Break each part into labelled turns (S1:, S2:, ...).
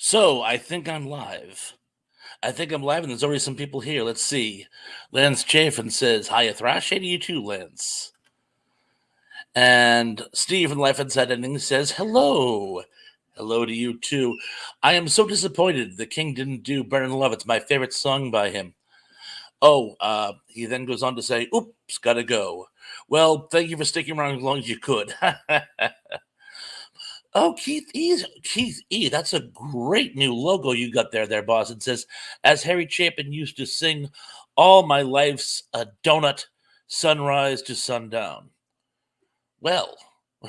S1: So I think I'm live. I think I'm live, and there's already some people here. Let's see. Lance Chafin says, "Hiya, Thrash. Hey to you too, Lance." And Steve from Life Inside Ending says, "Hello. Hello to you too. I am so disappointed the King didn't do Burn in Love. It's my favorite song by him." Oh, he then goes on to say, "Oops, gotta go." Well, thank you for sticking around as long as you could. Oh, Keith E. That's a great new logo you got there, boss. It says, "As Harry Chapin used to sing, all my life's a donut, sunrise to sundown." Well,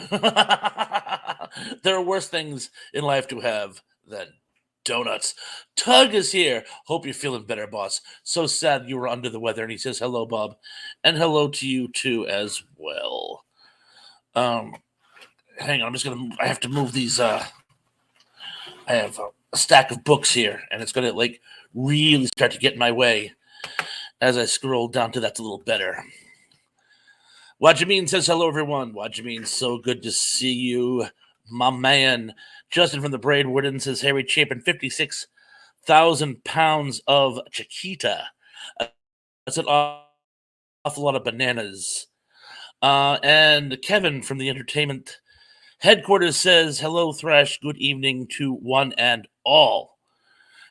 S1: there are worse things in life to have than donuts. Tug is here. Hope you're feeling better, boss. So sad you were under the weather. And he says, "Hello, Bob." And hello to you too as well. Um, Hang on, I have to move these. I have a stack of books here, and it's gonna like really start to get in my way as I scroll down to that's a little better. Wajimeen says hello, everyone. Wajimeen, so good to see you, my man. Justin from the Braid Warden says Harry Chapin, 56,000 pounds of Chiquita. That's an awful lot of bananas. And Kevin from the Entertainment Headquarters says, "Hello, Thrash. Good evening to one and all."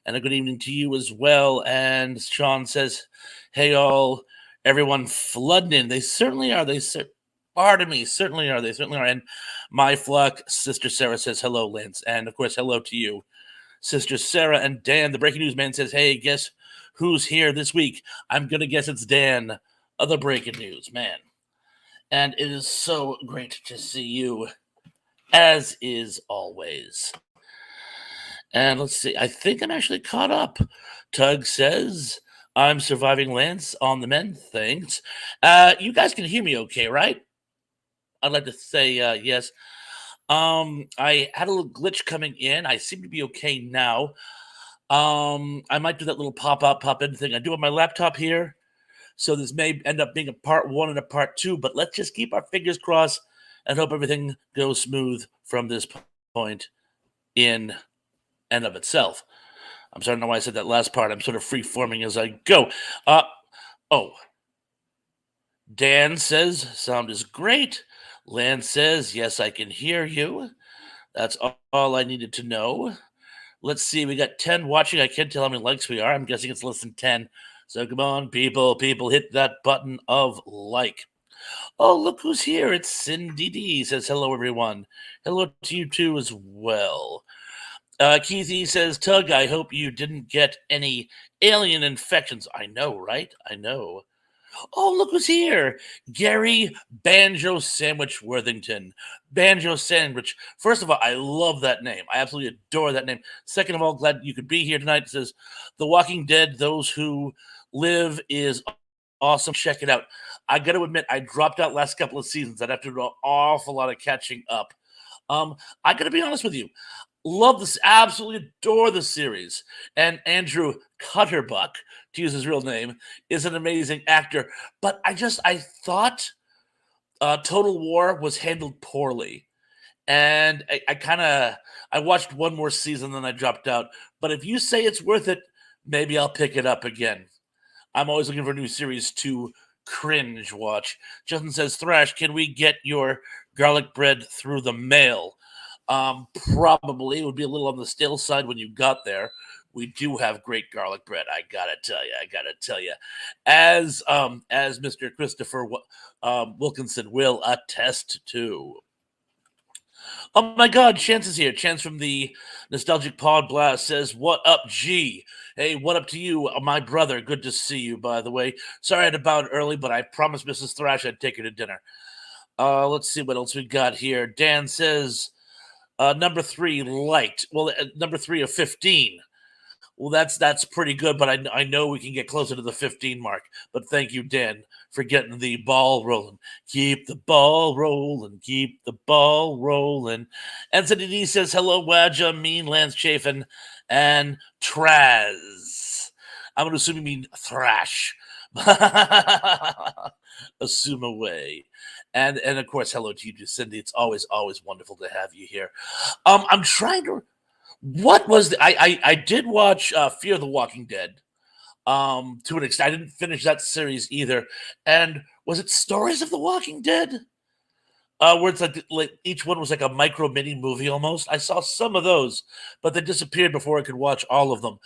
S1: And a good evening to you as well. And Sean says, "Hey, all, everyone flooding in." They certainly are. Pardon me, certainly are. They certainly are. And my flock, Sister Sarah says, "Hello, Lance." And of course, hello to you, Sister Sarah. And Dan, the breaking news man, says, "Hey, guess who's here this week?" I'm going to guess it's Dan, the breaking news man. And it is so great to see you, as is always. And let's see, I think I'm actually caught up. Tug says, "I'm surviving, Lance, on the men. Thanks." You guys can hear me okay, right? I'd like to say yes. I had a little glitch coming in. I seem to be okay now. I might do that little pop in thing. I do have my laptop here. So this may end up being a part one and a part two, but let's just keep our fingers crossed and hope everything goes smooth from this point in and of itself. I'm sorry, I don't know why I said that last part. I'm sort of free forming as I go. Oh, Dan says sound is great. Lance says, "Yes, I can hear you." That's all I needed to know. Let's see, we got 10 watching. I can't tell how many likes we are. I'm guessing it's less than 10. So come on, people, hit that button of like. Oh, look who's here. It's Cindy D. Says, "Hello, everyone." Hello to you too as well. Keith E says, "Tug, I hope you didn't get any alien infections." I know, right? I know. Oh, look who's here. Gary Banjo Sandwich Worthington. Banjo Sandwich. First of all, I love that name. I absolutely adore that name. Second of all, glad you could be here tonight. It says, "The Walking Dead, Those Who Live" is awesome. Check it out. I got to admit, I dropped out last couple of seasons. I'd have to do an awful lot of catching up. I got to be honest with you. Love this, absolutely adore the series. And Andrew Cutterbuck, to use his real name, is an amazing actor. But I thought Total War was handled poorly. And I watched one more season, then I dropped out. But if you say it's worth it, maybe I'll pick it up again. I'm always looking for a new series to cringe watch. Justin says, "Thrash, can we get your garlic bread through the mail?" Probably it would be a little on the stale side when you got there. We do have great garlic bread. I gotta tell you, as Mr. Christopher Wilkinson will attest to. Oh my God, Chance is here. Chance from the Nostalgic Pod Blast says, "What up, G? Hey, what up to you, my brother? Good to see you, by the way. Sorry I had to bow out early, but I promised Mrs. Thrash I'd take her to dinner." Let's see what else we got here. Dan says, number 3, light. Well, number 3 of 15. Well, that's pretty good, but I know we can get closer to the 15 mark. But thank you, Dan, for getting the ball rolling. Keep the ball rolling. Keep the ball rolling. Anthony D says, "Hello, Wadja, Mean, Lance Chafin, and Traz." I'm going to assume you mean Thrash. Assume away. And of course, hello to you, Cindy. It's always wonderful to have you here. I'm trying to What was I did watch Fear the Walking Dead. To an extent, I didn't finish that series either. And was it Stories of the Walking Dead? Where it's like each one was like a micro mini movie almost. I saw some of those, but they disappeared before I could watch all of them.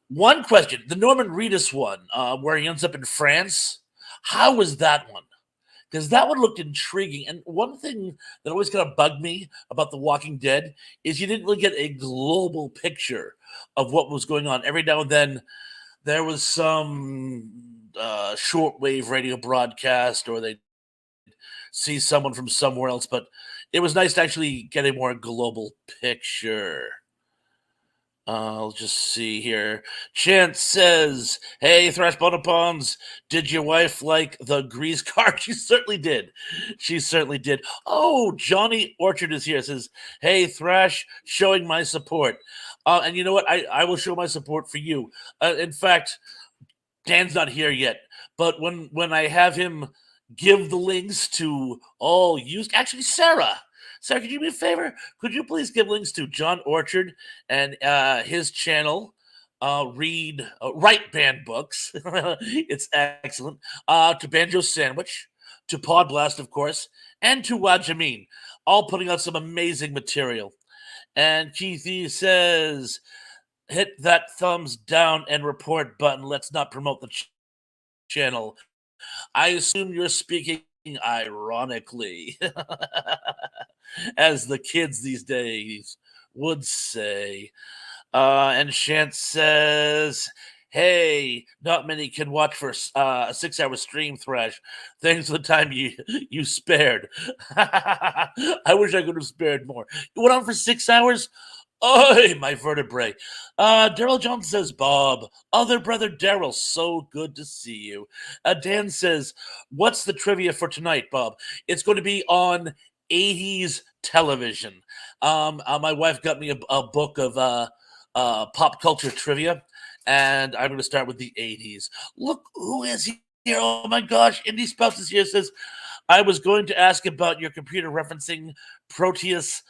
S1: One question: the Norman Reedus one, where he ends up in France. How was that one? Because that one looked intriguing. And one thing that always kind of bugged me about The Walking Dead is you didn't really get a global picture of what was going on. Every now and then, there was some shortwave radio broadcast, or they see someone from somewhere else. But it was nice to actually get a more global picture. I'll just see here. Chance says, "Hey, Thrash Bonapons, did your wife like the grease card?" She certainly did. She certainly did. Oh, Johnny Orchard is here. Says, "Hey, Thrash, showing my support." And you know what? I will show my support for you. In fact, Dan's not here yet, but when I have him give the links to all use, actually, Sarah, could you do me a favor? Could you please give links to John Orchard and his channel? Read Write Band Books. It's excellent. To Banjo Sandwich, to Pod Blast, of course, and to Wajameen, all putting out some amazing material. And Keithy says, hit that thumbs down and report button. Let's not promote the channel. I assume you're speaking ironically, as the kids these days would say. And Shant says, "Hey, not many can watch for a 6 hour stream, Thresh. Thanks for the time you spared." I wish I could have spared more. You went on for 6 hours? Oh, my vertebrae. Daryl Jones says, "Bob, other brother Daryl, so good to see you." Dan says, "What's the trivia for tonight, Bob?" It's going to be on 80s television. My wife got me a book of pop culture trivia, and I'm going to start with the 80s. Look who is here. Oh my gosh. Indy Spouse is here. Says, "I was going to ask about your computer referencing Proteus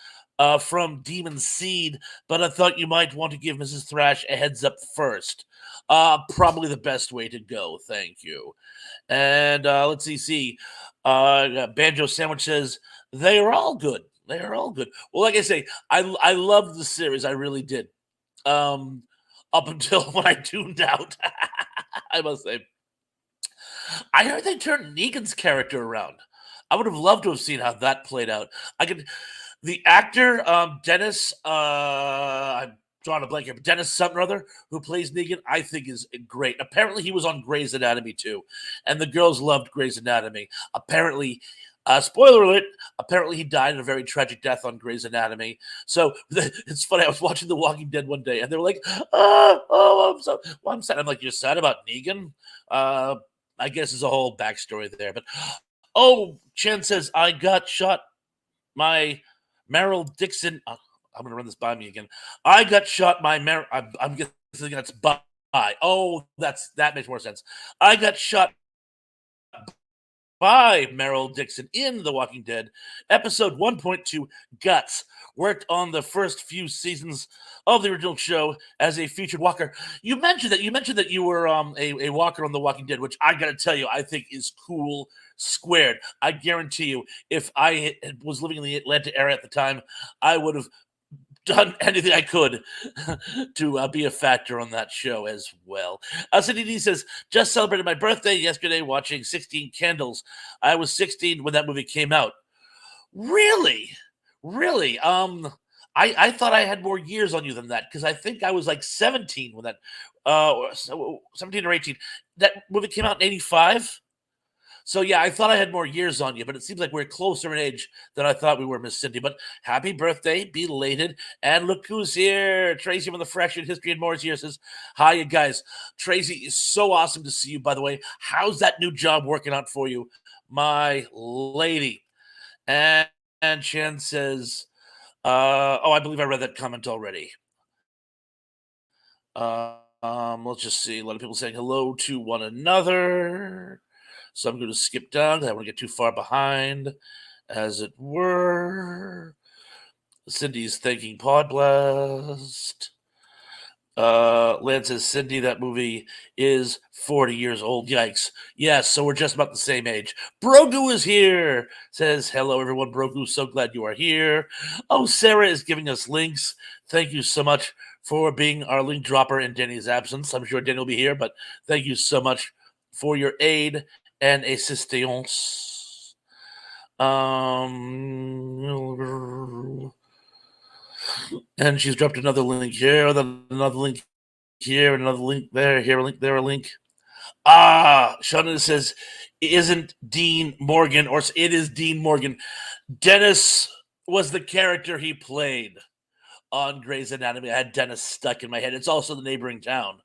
S1: from Demon Seed, but I thought you might want to give Mrs. Thrash a heads up first." Probably the best way to go. Thank you. And let's see. Banjo Sandwich says, "They are all good. They are all good." Well, like I say, I loved the series. I really did. Um, Up until when I tuned out, I must say. I heard they turned Negan's character around. I would have loved to have seen how that played out. I could, the actor Dennis, I'm drawing a blank here, but Dennis something or other who plays Negan, I think is great. Apparently, he was on Grey's Anatomy too, and the girls loved Grey's Anatomy. Apparently, spoiler alert, apparently he died in a very tragic death on Grey's Anatomy. So it's funny. I was watching The Walking Dead one day, and they were like, "Oh, I'm sad." I'm like, "You're sad about Negan?" I guess there's a whole backstory there, but oh, Chen says, "I got shot. My Merrill Dixon." I'm gonna run this by me again. I got shot. I'm guessing that's by. Oh, that makes more sense. I got shot by Merrill Dixon in The Walking Dead, episode 1.2, Guts. Worked on the first few seasons of the original show as a featured walker. You mentioned that you were a walker on The Walking Dead, which I gotta tell you, I think is cool squared. I guarantee you, if I was living in the Atlanta area at the time, I would have done anything I could to be a factor on that show as well. Cindy D says, "Just celebrated my birthday yesterday watching 16 Candles. I was 16 when that movie came out." Really? Really? I thought I had more years on you than that because I think I was like 17 when that, 17 or 18. That movie came out in 85. So yeah, I thought I had more years on you, but it seems like we're closer in age than I thought we were, Miss Cindy. But happy birthday, belated. And look who's here. Tracy from the Fraction History and More is here. Says, "Hi, you guys. Tracy, is so awesome to see you, by the way. How's that new job working out for you, my lady?" And Chen says, I believe I read that comment already. Let's just see. A lot of people saying hello to one another. So I'm going to skip down. I don't want to get too far behind, as it were. Cindy's thanking Pod Blast. Lance says, Cindy, that movie is 40 years old. Yikes. Yes, so we're just about the same age. Brogu is here. Says, hello, everyone. Brogu, so glad you are here. Oh, Sarah is giving us links. Thank you so much for being our link dropper in Danny's absence. I'm sure Danny will be here, but thank you so much for your aid and assistance. And she's dropped another link here, another link here, another link there, here a link, there a link. Shauna says, isn't Dean Morgan, or it is Dean Morgan. Dennis was the character he played on Grey's Anatomy. I had Dennis stuck in my head. It's also the neighboring town.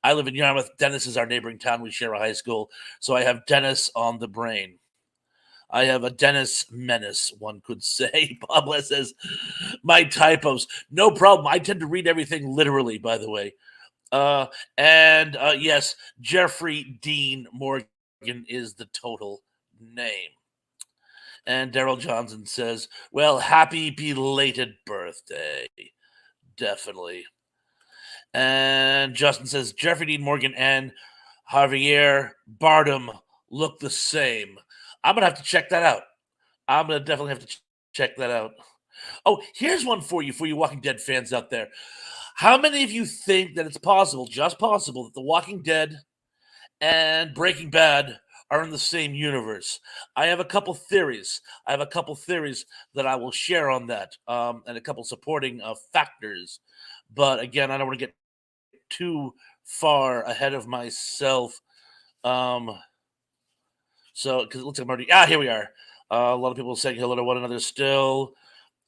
S1: I live in Yarmouth. Dennis is our neighboring town. We share a high school. So I have Dennis on the brain. I have a Dennis menace, one could say. Pablo says, my typos. No problem. I tend to read everything literally, by the way. Yes, Jeffrey Dean Morgan is the total name. And Daryl Johnson says, well, happy belated birthday. Definitely. And Justin says, Jeffrey Dean Morgan and Javier Bardem look the same. I'm going to have to check that out. I'm going to definitely have to check that out. Oh, here's one for you Walking Dead fans out there. How many of you think that it's possible, just possible, that The Walking Dead and Breaking Bad are in the same universe? I have a couple theories. That I will share on that, and a couple supporting factors. But again, I don't want to get too far ahead of myself. So, because it looks like I'm already... here we are. A lot of people saying hello to one another still.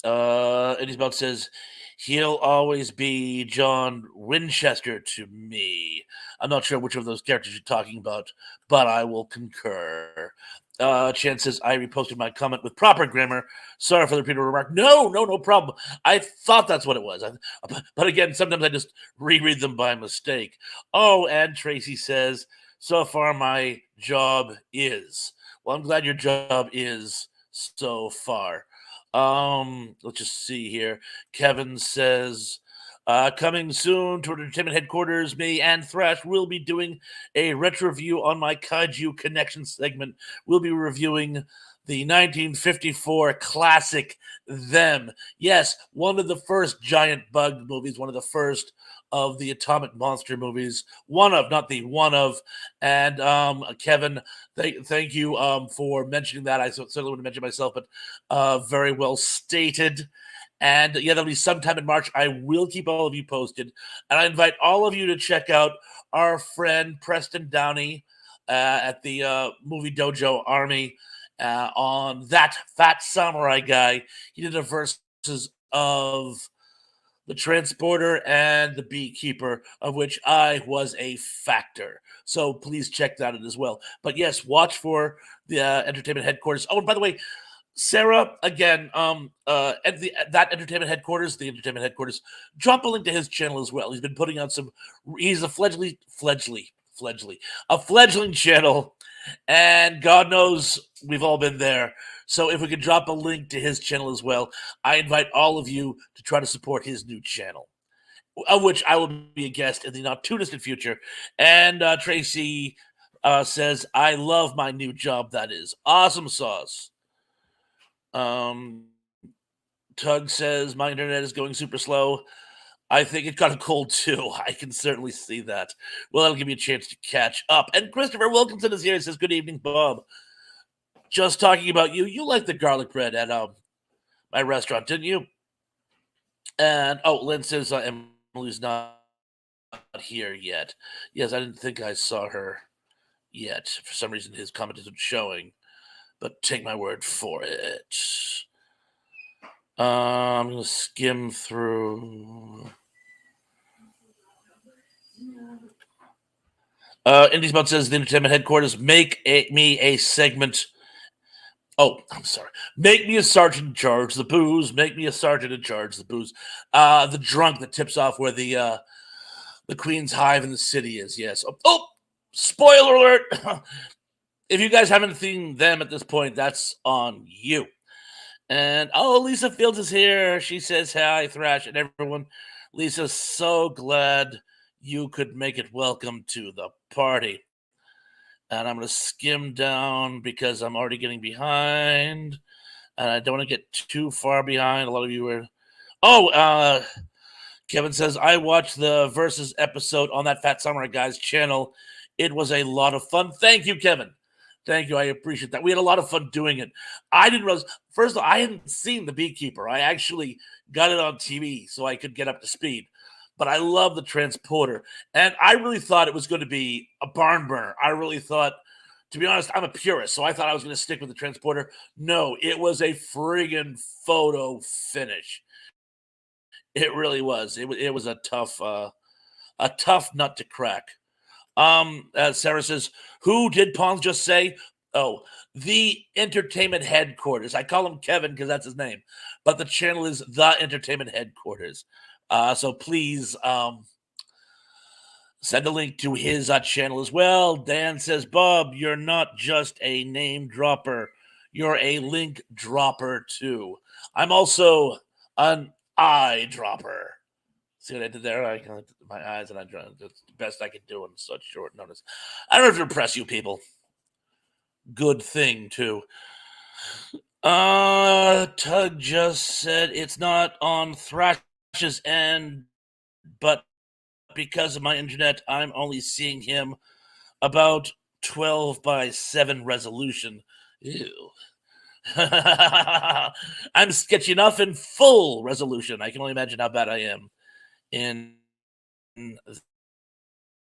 S1: Eddie's about says, he'll always be John Winchester to me. I'm not sure which of those characters you're talking about, but I will concur. Chan says, I reposted my comment with proper grammar. Sorry for the repeated remark. No problem. I thought that's what it was. But again, sometimes I just reread them by mistake. Oh, and Tracy says, so far my job is. Well, I'm glad your job is so far. Let's just see here. Kevin says, coming soon to Entertainment Headquarters, me and Thrash will be doing a retro review on my Kaiju Connection segment. We'll be reviewing the 1954 classic Them. Yes, one of the first giant bug movies, one of the first of the Atomic Monster movies. One of. And Kevin, thank you for mentioning that. I certainly want to mention myself, but very well stated. And yeah, that'll be sometime in March. I will keep all of you posted. And I invite all of you to check out our friend Preston Downey at the Movie Dojo Army on That Fat Samurai Guy. He did a versus of The Transporter and The Beekeeper, of which I was a factor. So please check that out as well. But yes, watch for the Entertainment Headquarters. Oh, and by the way, Sarah, again, at the Entertainment Headquarters, drop a link to his channel as well. He's been putting out he's a fledgling channel, and God knows we've all been there. So if we could drop a link to his channel as well, I invite all of you to try to support his new channel, of which I will be a guest in the not too distant future. And Tracy says, I love my new job. That is awesome sauce. Tug says, my internet is going super slow. I think it got a cold too. I can certainly see that. Well, that'll give me a chance to catch up. And Christopher Wilkinson is here. He says, good evening, Bob. Just talking about you. You like the garlic bread at my restaurant, didn't you? And Lynn says Emily's not here yet. Yes, I didn't think I saw her yet. For some reason, his comment isn't showing. But take my word for it. I'm going to skim through. Indy's Bud says the Entertainment Headquarters, make me a segment. Oh, I'm sorry. Make me a sergeant in charge of the booze. Make me a sergeant in charge of the booze. The drunk that tips off where the Queen's Hive in the city is. Yes. Oh, spoiler alert. If you guys haven't seen them at this point, that's on you. And oh, Lisa Fields is here. She says hi, Thrash, and everyone. Lisa's so glad you could make it. Welcome to the party. And I'm going to skim down because I'm already getting behind. And I don't want to get too far behind. A lot of you are. Oh, Kevin says, I watched the Versus episode on that Fat Samurai Guy's channel. It was a lot of fun. Thank you, Kevin. Thank you. I appreciate that. We had a lot of fun doing it. I didn't realize, first of all, I hadn't seen The Beekeeper. I actually got it on TV so I could get up to speed. But I love the transporter. And I really thought it was going to be a barn burner. I really thought, to be honest, I'm a purist, so I thought I was going to stick with the transporter. No, it was a friggin' photo finish. It really was. It was a tough nut to crack. As Sarah says, who did Pons just say? Oh, the entertainment headquarters. I call him Kevin because that's his name, but the channel is the entertainment headquarters. So please send a link to his channel as well. Dan says, Bob, you're not just a name dropper, you're a link dropper too. I'm also an eye dropper. See what I did there? I kind of my eyes and I tried. That's the best I could do in such short notice. I don't have to impress you people. Good thing too. Tug just said it's not on Thrash's end, but because of my internet, I'm only seeing him about 12 by 7 resolution. Ew. I'm sketchy enough in full resolution. I can only imagine how bad I am in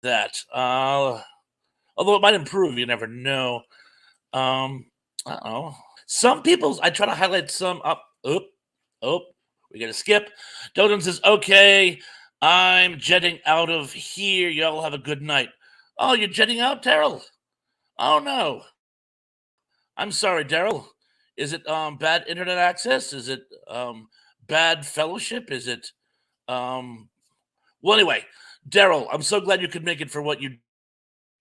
S1: that. Although it might improve, you never know. I don't know. Some people's I try to highlight some up. We gotta skip. Doden says, okay, I'm jetting out of here. Y'all have a good night. Oh, you're jetting out, Daryl? Oh no. I'm sorry, Daryl. Is it bad internet access? Is it bad fellowship? Is it well anyway, Daryl, I'm so glad you could make it for what you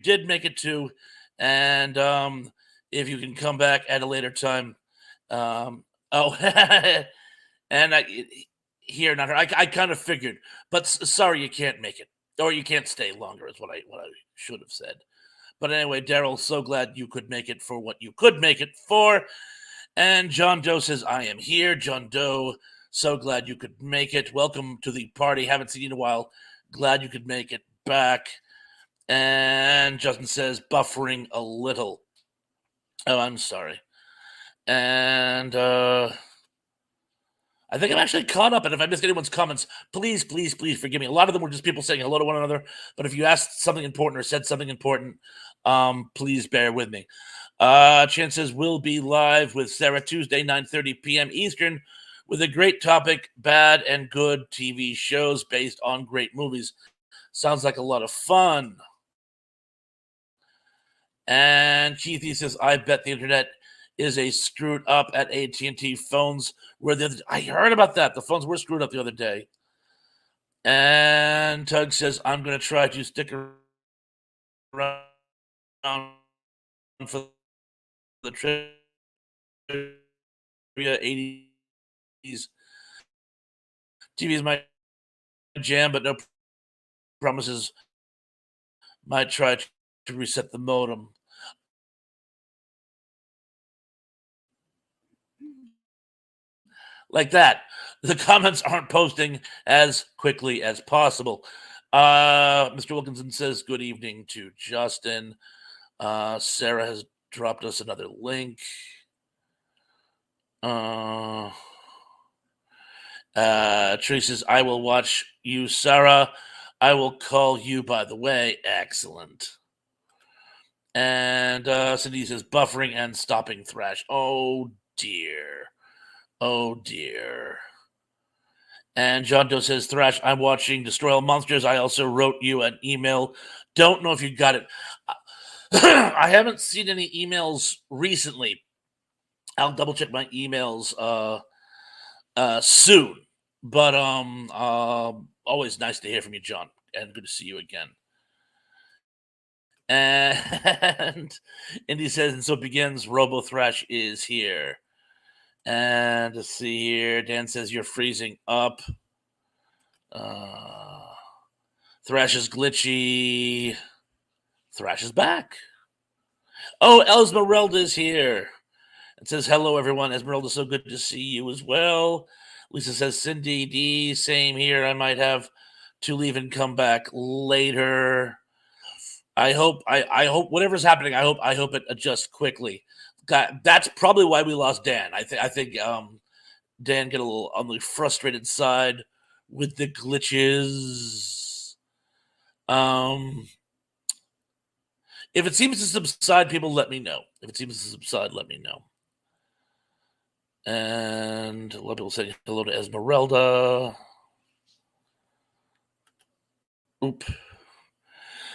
S1: did make it to. And if you can come back at a later time. Oh, and here, not her. I kind of figured, but sorry you can't make it, or you can't stay longer. Is what I should have said. But anyway, Daryl, so glad you could make it for what you could make it for. And John Doe says, I am here. John Doe, so glad you could make it. Welcome to the party. Haven't seen you in a while. Glad you could make it back. And Justin says, buffering a little. Oh, I'm sorry. And I think I'm actually caught up. And if I missed anyone's comments, please, please, please forgive me. A lot of them were just people saying hello to one another. But if you asked something important or said something important, please bear with me. Chan says we'll be live with Sarah Tuesday, 9:30 p.m. Eastern, with a great topic: bad and good TV shows based on great movies. Sounds like a lot of fun. And Keithy says, I bet the internet is a screwed up at AT&T phones. I heard about that. The phones were screwed up the other day. And Tug says, I'm going to try to stick around for the trivia 80s. TV is my jam, but no promises. Might try to reset the modem. Like that. The comments aren't posting as quickly as possible. Mr. Wilkinson says, good evening to Justin. Sarah has dropped us another link. Tracy says, I will watch you, Sarah. I will call you, by the way. Excellent. And Cindy says, buffering and stopping Thrash. Oh, dear. Oh, dear. And John Doe says, Thrash, I'm watching Destroy All Monsters. I also wrote you an email. Don't know if you got it. I haven't seen any emails recently. I'll double check my emails soon. But always nice to hear from you, John, and good to see you again. And Indy says, and so it begins. Robo Thrash is here. And let's see here. Dan says you're freezing up. Uh, Thrash is glitchy. Thrash is back. Oh, Esmeralda is here. It says hello, everyone. Esmeralda, so good to see you as well. Lisa says Cindy D, same here. I might have to leave and come back later. I hope whatever's happening. I hope it adjusts quickly. That's probably why we lost Dan. I think Dan get a little on the frustrated side with the glitches. If it seems to subside, people let me know. If it seems to subside, let me know. And a lot of people saying hello to Esmeralda. Oop.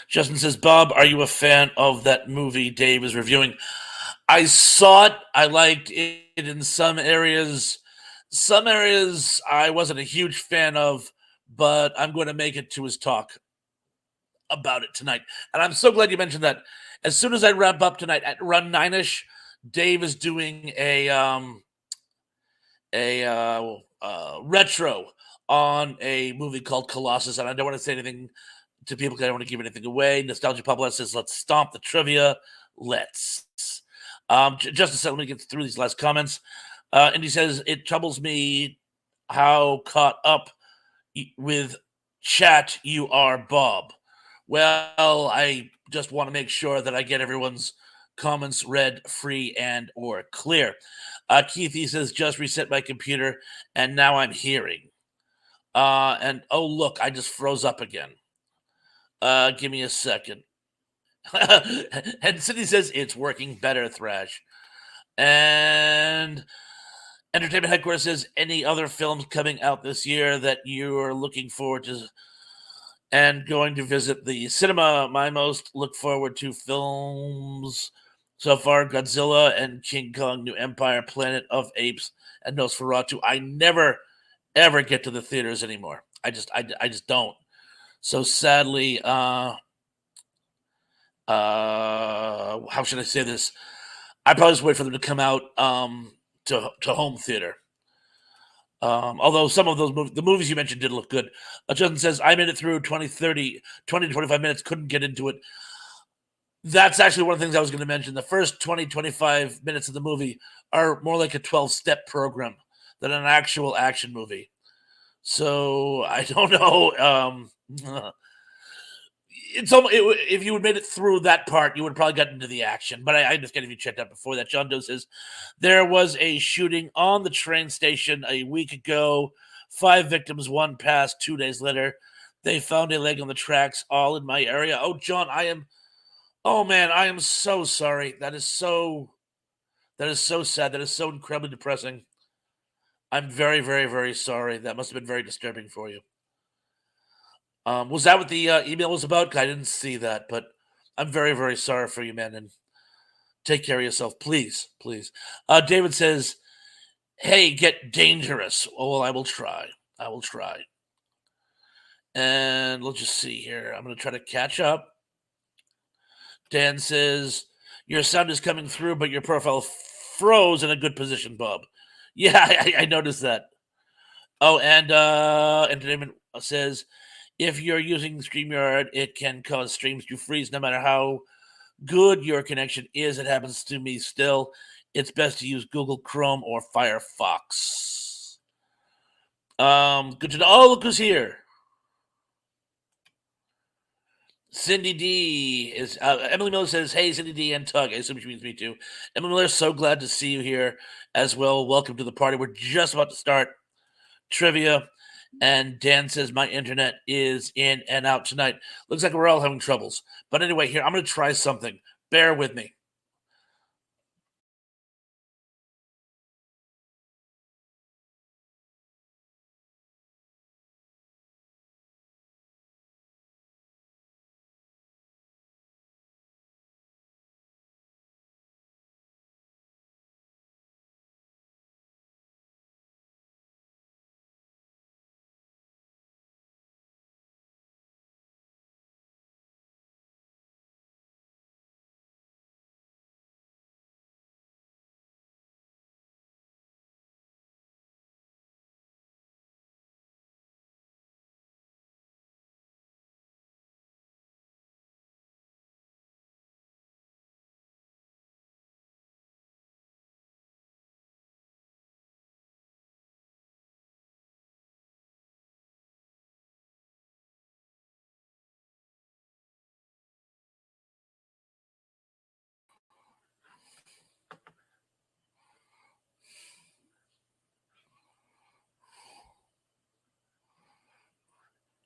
S1: Justin says, Bob, are you a fan of that movie Dave is reviewing? I saw it. I liked it in some areas. Some areas I wasn't a huge fan of, but I'm going to make it to his talk about it tonight. And I'm so glad you mentioned that. As soon as I wrap up tonight at run 9ish, Dave is doing a retro on a movie called Colossus, and I don't want to say anything to people because I don't want to give anything away. Nostalgia Pop says, "Let's stomp the trivia. Let's." Just a second, let me get through these last comments. And he says, "It troubles me how caught up with chat you are, Bob." Well, I just want to make sure that I get everyone's comments read, free, and or clear. Keith, he says, just reset my computer, and now I'm hearing. And oh, look, I just froze up again. Give me a second. And Cindy says, it's working better, Thrash. And Entertainment Headquarters says, any other films coming out this year that you're looking forward to and going to visit the cinema? My most look forward to films so far, Godzilla and King Kong, New Empire, Planet of Apes, and Nosferatu. I never, ever get to the theaters anymore. I just don't. So sadly, how should I say this? I probably just wait for them to come out to home theater. Although some of those the movies you mentioned did look good. Justin says, I made it through 20 to 25 minutes, couldn't get into it. That's actually one of the things I was going to mention. The first 20, 25 minutes of the movie are more like a 12-step program than an actual action movie. So I don't know. If you had made it through that part, you would have probably gotten into the action. But I understand if you checked out before that. John Doe says, there was a shooting on the train station a week ago. 5 victims, 1 passed 2 days later. They found a leg on the tracks, all in my area. Oh, John, oh man, I am so sorry. That is so sad. That is so incredibly depressing. I'm very, very, very sorry. That must have been very disturbing for you. Was that what the email was about? I didn't see that, but I'm very, very sorry for you, man. And take care of yourself, please, please. David says, "Hey, get dangerous." Oh, well, I will try. I will try. And let's just see here. I'm going to try to catch up. Dan says, your sound is coming through, but your profile froze in a good position, Bob. Yeah, I noticed that. Oh, and Entertainment says, if you're using StreamYard, it can cause streams to freeze no matter how good your connection is. It happens to me still. It's best to use Google Chrome or Firefox. Good to know. Oh, look who's here. Cindy D is Emily Miller says, "Hey, Cindy D and Tug." I assume she means me too. Emily Miller, so glad to see you here as well. Welcome to the party. We're just about to start trivia, and Dan says my internet is in and out tonight. Looks like we're all having troubles. But anyway, here I'm going to try something. Bear with me.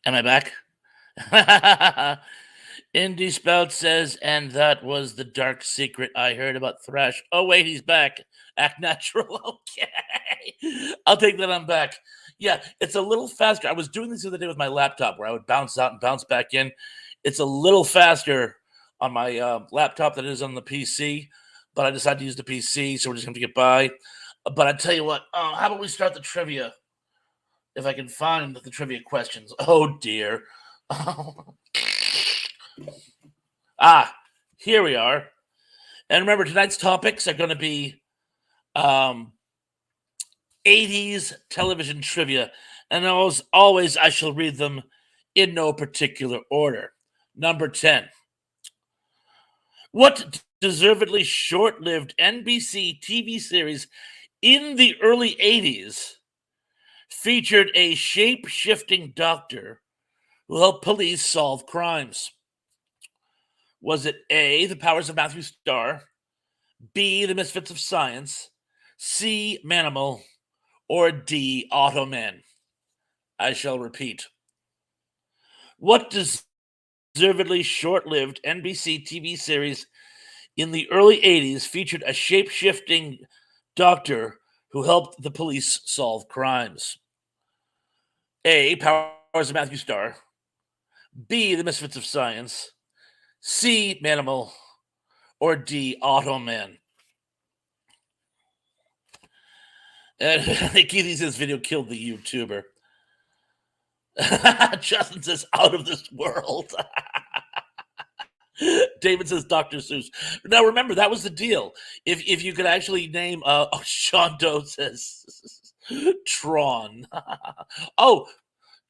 S1: Am I back? Indie Spout says, and that was the dark secret I heard about Thrash. Oh, wait, he's back. Act natural. Okay. I'll take that. I'm back. Yeah, it's a little faster. I was doing this the other day with my laptop where I would bounce out and bounce back in. It's a little faster on my laptop than it is on the PC, but I decided to use the PC, so we're just going to get by. But I tell you what, how about we start the trivia? If I can find the trivia questions. Oh, dear. Here we are. And remember, tonight's topics are going to be 80s television trivia. And as always, I shall read them in no particular order. Number 10. What deservedly short-lived NBC TV series in the early 80s featured a shape-shifting doctor who helped police solve crimes? Was it A, The Powers of Matthew Starr, B, The Misfits of Science, C, Manimal, or D, Automan? I shall repeat. What deservedly short-lived NBC TV series in the early 80s featured a shape-shifting doctor who helped the police solve crimes? A, Powers of Matthew Starr, B, The Misfits of Science, C, Manimal, or D, Automan? And Keithy says video killed the YouTuber. Justin says out of this world. David says Dr. Seuss. Now remember, that was the deal. If you could actually name Sean Doe says Tron. Oh,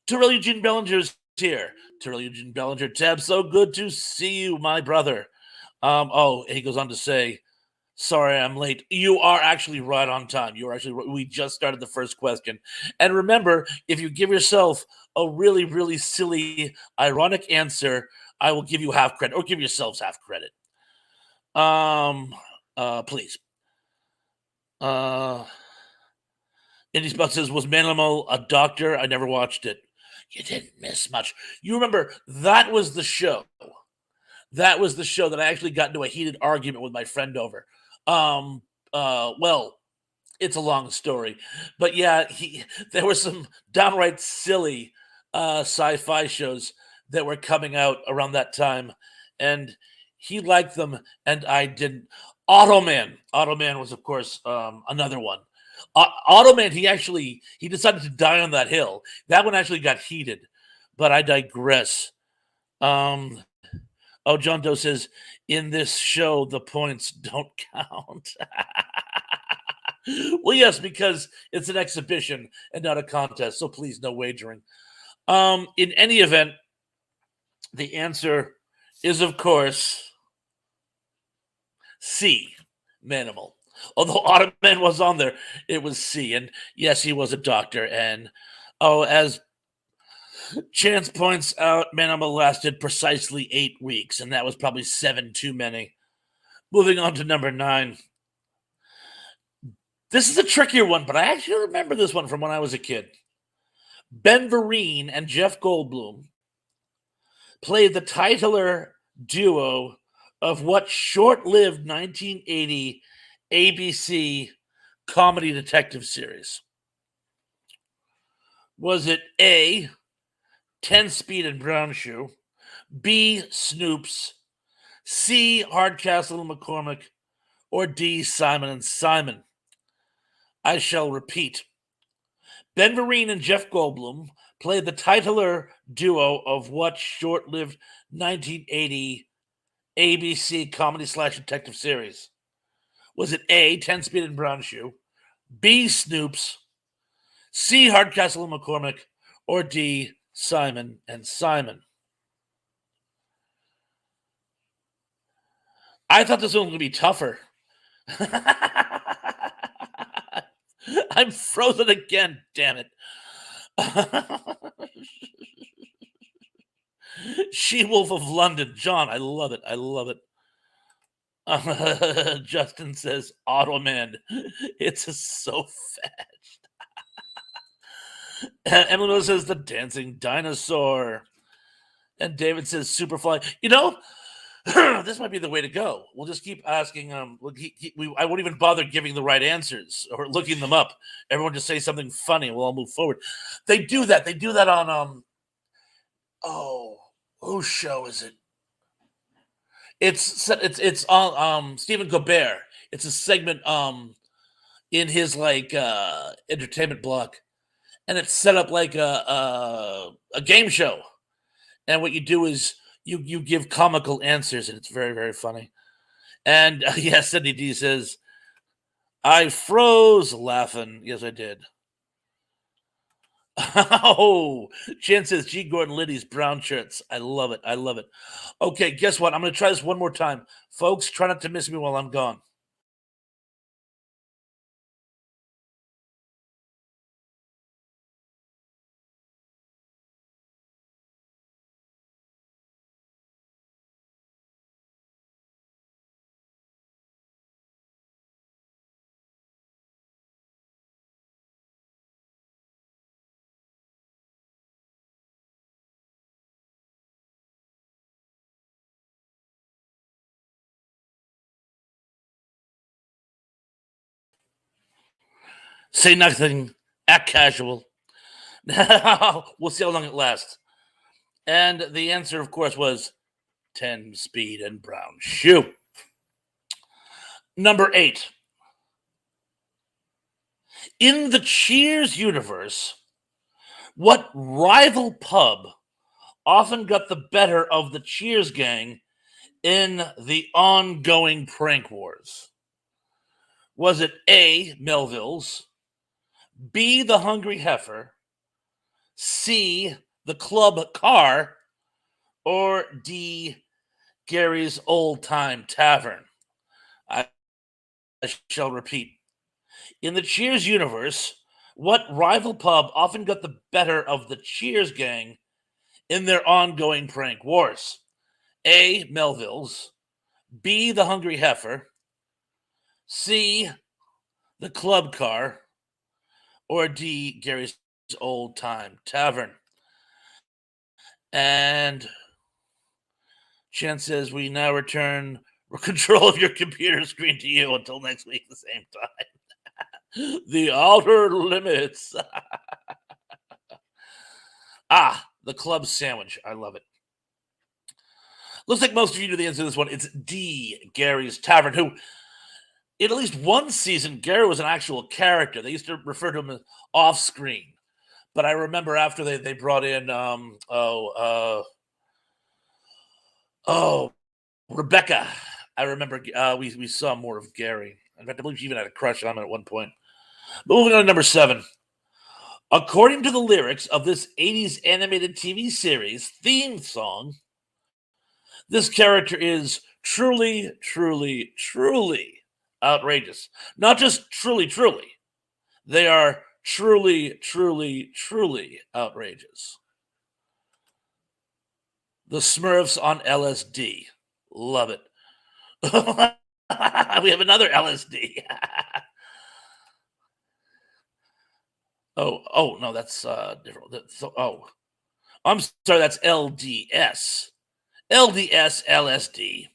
S1: Terrell Eugene Bellinger's here. Terrell Eugene Bellinger, Tab, so good to see you, my brother. He goes on to say, sorry, I'm late. You are actually right on time. We just started the first question. And remember, if you give yourself a really, really silly, ironic answer, I will give you half credit, or give yourselves half credit. Please. Indy Spot says, was Manimal a doctor? I never watched it. You didn't miss much. You remember, that was the show. That was the show that I actually got into a heated argument with my friend over. Well, it's a long story, but yeah, there were some downright silly sci-fi shows that were coming out around that time, and he liked them, and I didn't. Automan was, of course, another one. Automan, he decided to die on that hill. That one actually got heated, but I digress. John Doe says, in this show, the points don't count. Well, yes, because it's an exhibition and not a contest, so please, no wagering. In any event, the answer is, of course, C, Manimal. Although Automan was on there, it was C. And yes, he was a doctor. And as Chance points out, Manimal lasted precisely 8 weeks, and that was probably 7 too many. Moving on to number 9. This is a trickier one, but I actually remember this one from when I was a kid. Ben Vereen and Jeff Goldblum played the titular duo of what short-lived 1980 ABC comedy detective series? Was it A, 10 Speed and Brown Shoe, B, Snoops, C, Hardcastle and McCormick, or D, Simon and Simon? I shall repeat. Ben Vereen and Jeff Goldblum played the titular duo of what short-lived 1980 ABC comedy/detective series? Was it A, 10 Speed and Brown Shoe, B, Snoops, C, Hardcastle and McCormick, or D, Simon and Simon? I thought this one was going to be tougher. I'm frozen again, damn it. She-Wolf of London. John, I love it. I love it. Justin says, Automan. It's so fast. Emily Miller says the dancing dinosaur. And David says Superfly. You know, this might be the way to go. We'll just keep asking. I won't even bother giving the right answers or looking them up. Everyone just say something funny. We'll all move forward. They do that. They do that on whose show is it? It's on Stephen Colbert. It's a segment in his entertainment block, and it's set up like a game show. And what you do is you give comical answers, and it's very, very funny. And yes, Cindy D says, I froze laughing. Yes, I did. Oh, Jen says G. Gordon Liddy's brown shirts. I love it. I love it. Okay, guess what? I'm going to try this one more time. Folks, try not to miss me while I'm gone. Say nothing. Act casual. We'll see how long it lasts. And the answer, of course, was 10 speed and brown shoe. Number 8. In the Cheers universe, what rival pub often got the better of the Cheers gang in the ongoing prank wars? Was it A, Melville's, B, the Hungry Heifer, C, the Club Car, or D, Gary's Old Time Tavern? I shall repeat. In the Cheers universe, what rival pub often got the better of the Cheers gang in their ongoing prank wars? A, Melville's, B, the Hungry Heifer, C, the Club Car, or D, Gary's Old Time Tavern? And Chen says we now return control of your computer screen to you until next week at the same time. The outer limits. The club sandwich. I love it. Looks like most of you know the answer to this one. It's D, Gary's Tavern, who in at least one season, Gary was an actual character. They used to refer to him as off screen. But I remember after they brought in Rebecca. I remember we saw more of Gary. In fact, I believe she even had a crush on him at one point. But moving on to number 7. According to the lyrics of this 80s animated TV series theme song, this character is truly, truly, truly outrageous. Not just truly, truly. They are truly, truly, truly outrageous. The Smurfs on LSD. Love it. We have another LSD. No, that's different. I'm sorry, that's LDS. LDS LSD.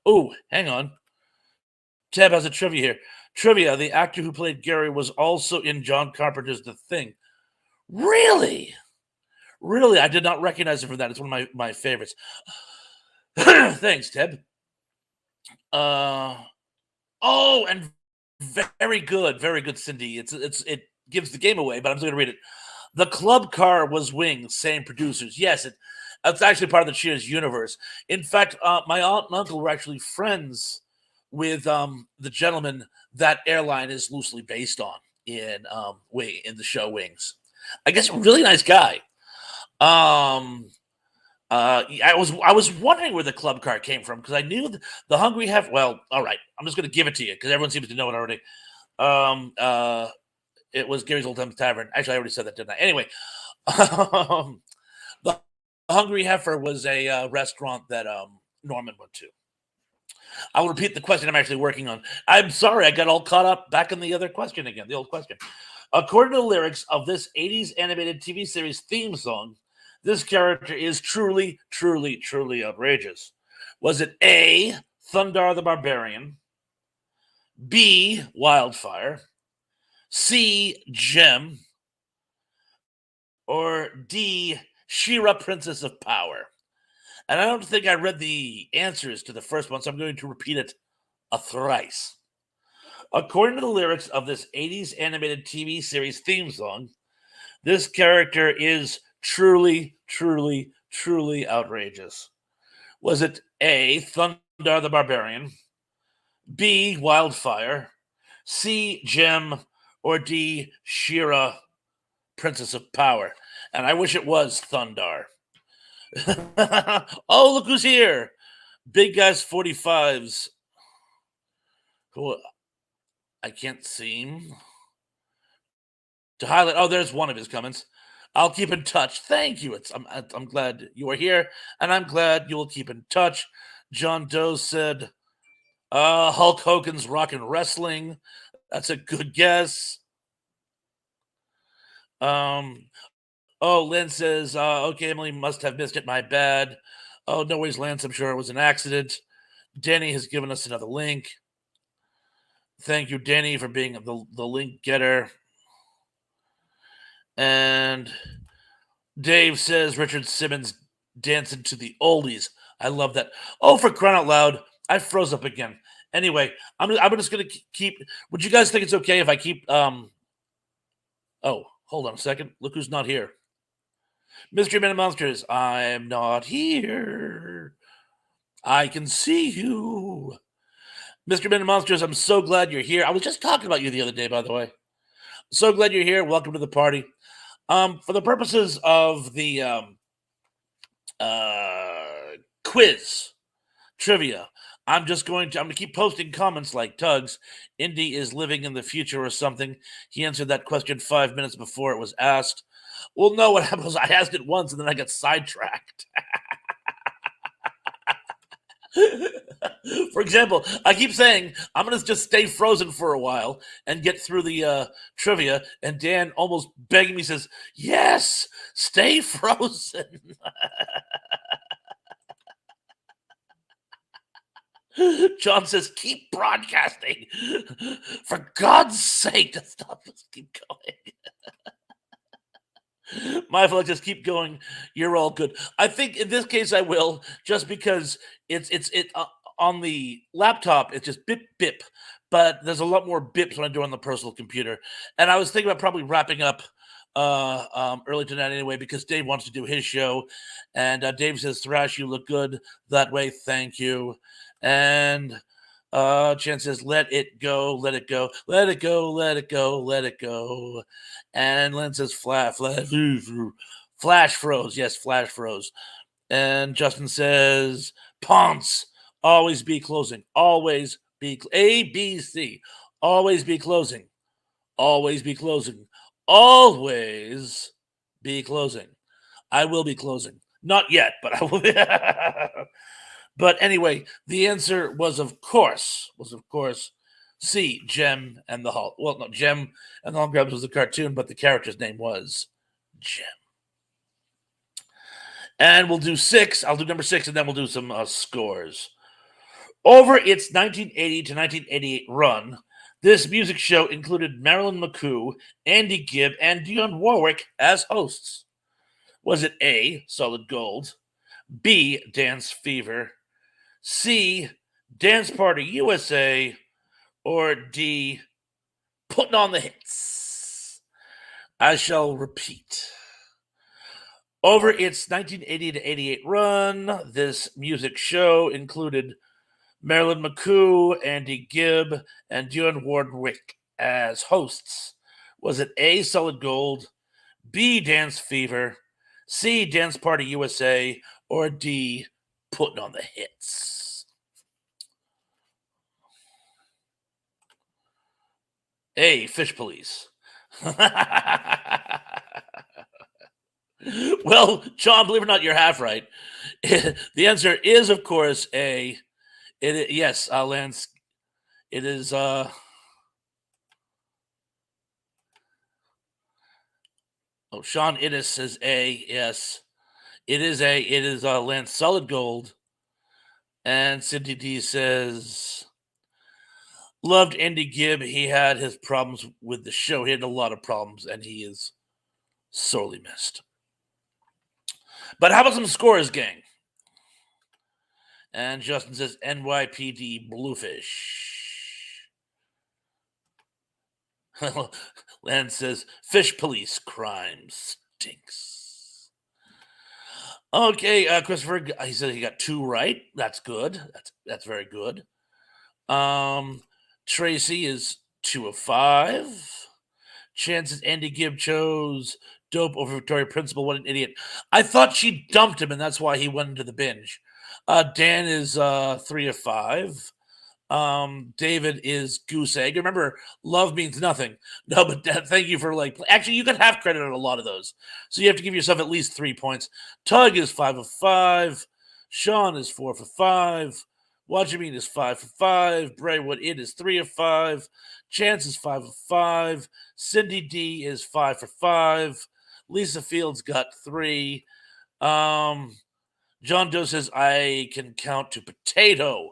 S1: Oh, hang on. Tab has a trivia here. Trivia: the actor who played Gary was also in John Carpenter's The Thing. Really? Really? I did not recognize him for that. It's one of my favorites. Thanks, Teb. And very good, Cindy. It gives the game away, but I'm still going to read it. The Club Car was Wings, same producers. Yes, it's actually part of the Cheers universe. In fact, my aunt and uncle were actually friends with the gentleman that airline is loosely based on in the show Wings. I guess a really nice guy. I was wondering where the club car came from because I knew the Hungry Heifer. Well, all right, I'm just going to give it to you because everyone seems to know it already. It was Gary's Old Time Tavern. Actually, I already said that, didn't I? Anyway, the Hungry Heifer was a restaurant that Norman went to. I will repeat the question I'm actually working on. I'm sorry, I got all caught up back in the other question again, the old question. According to the lyrics of this 80s animated TV series theme song, this character is truly, truly, truly outrageous. Was it A, Thundar the Barbarian, B, Wildfire, C, Gem, or D, She-Ra, Princess of Power? And I don't think I read the answers to the first one, so I'm going to repeat it a thrice. According to the lyrics of this 80s animated TV series theme song, this character is truly, truly, truly outrageous. Was it A, Thundar the Barbarian, B, Wildfire, C, Gem, or D, She-Ra, Princess of Power? And I wish it was Thundar. Oh, look who's here. Big Guys 45s. Who I can't seem to highlight. Oh, there's one of his comments. I'll keep in touch. Thank you. I'm glad you are here, and I'm glad you will keep in touch. John Doe said, Hulk Hogan's Rockin' Wrestling. That's a good guess. Oh, Lynn says, okay, Emily must have missed it. My bad. Oh, no worries, Lance. I'm sure it was an accident. Danny has given us another link. Thank you, Danny, for being the link getter. And Dave says Richard Simmons dancing to the oldies. I love that. Oh, for crying out loud, I froze up again. Anyway, I'm just gonna keep. Would you guys think it's okay if I keep? Oh, hold on a second. Look who's not here. Mystery Men and Monsters. I'm not here. I can see you. Mystery Men and Monsters, I'm so glad you're here. I was just talking about you the other day, by the way. So glad you're here. Welcome to the party. For the purposes of the quiz trivia, I'm going to keep posting comments like Tugs. Indy is living in the future or something. He answered that question 5 minutes before it was asked. Well, no, what happened was I asked it once and then I got sidetracked. For example, I keep saying I'm going to just stay frozen for a while and get through the trivia, and Dan almost begging me says, yes, stay frozen. John says, keep broadcasting. For God's sake, just stop. Just keep going. My fault, just keep going. You're all good. I think in this case I will, just because it's on the laptop, it's just bip bip, but there's a lot more bips when I do it on the personal computer. And I was thinking about probably wrapping up early tonight anyway, because Dave wants to do his show, and Dave says, Thrash, you look good that way. Thank you. And Chen says, let it go, let it go, let it go, let it go, let it go. And Lynn says, flash froze. Yes, flash froze. And Justin says, Ponce, always be closing. Always be A, B, C. Always be closing. Always be closing. Always be closing. I will be closing. Not yet, but I will be. But anyway, the answer was of course, C, Gem and the Hulk. Well, no, Gem and the Hulk Grabs was the cartoon, but the character's name was Gem. And we'll do 6. I'll do number 6, and then we'll do some scores. Over its 1980 to 1988 run, this music show included Marilyn McCoo, Andy Gibb, and Dionne Warwick as hosts. Was it A, Solid Gold, B, Dance Fever, C, Dance Party USA, or D, Putting on the Hits? I shall repeat. Over its 1980 to 88 run, this music show included Marilyn McCoo, Andy Gibb, and Dionne Warwick as hosts. Was it A, Solid Gold, B, Dance Fever, C, Dance Party USA, or D, Putting on the Hits? A, Fish Police. Well, John, believe it or not, you're half right. The answer is, of course, A. Yes, Lance. It is. Oh, Sean Innes says A. Yes, it is A. It is Lance solid gold. And Cindy D says, loved Andy Gibb. He had his problems with the show. He had a lot of problems, and he is sorely missed. But how about some scores, gang? And Justin says NYPD Bluefish. Lance says Fish Police crime stinks. Okay, Christopher, he said he got 2 right. That's good. That's very good. Tracy is 2 of 5. Chances Andy Gibb chose dope over Victoria Principal. What an idiot. I thought she dumped him, and that's why he went into the binge. Dan is 3 of 5. David is goose egg. Remember, love means nothing. No, but thank you for actually you can have credit on a lot of those. So you have to give yourself at least 3 points. Tug is 5 of 5. Sean is 4 for 5. Watchamin is 5 for 5. Braywood it is 3 of 5. Chance is 5 of 5. Cindy D is 5 for 5. Lisa Fields got 3. John Doe says I can count to potato.